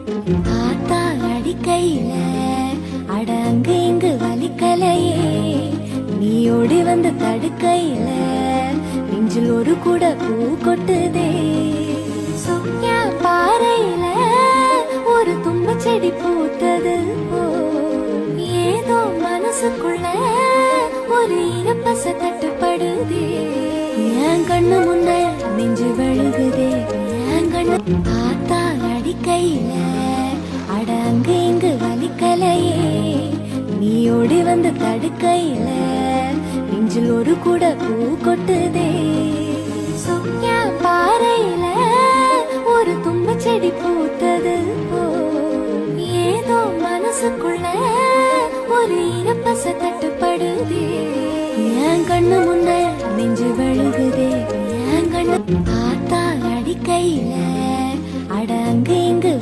ஆத்தா அடிக்கையில அட அங்கு இங்கு வலிக்கலையே, நீ ஓடி வந்து தடுக்கையில நெஞ்சில் ஒரு கூட பூ கொட்டுதே. சுக்கியா பாறையில ஒரு தும்ப செடி பூத்தது போ, ஏதோ மனசுக்குள்ள ஒரு இனப்பச தட்டுப்படுதே. என் கண்ணு முன்ன நெஞ்சு வழுகுதே, என் கண்ணு ஆத்தா அடிக்கையில அட அங்கு இங்கு வலிக்கலையே, நீ ஓடி வந்து தடுக்கையில நெஞ்சில் ஒரு கூட பூ கொட்டுதே. சுக்கியா பாறையில ஒரு தும்ப செடி பூத்தது போ, ஏதோ மனசுக்குள்ள ஒரு இனப்பச தட்டுப்படுதே. என் கண்ணு முன்ன நெஞ்சு வழுகுதே, என் கண்ணு ஆத்தா அடிக்கையில அட அங்கு இங்கு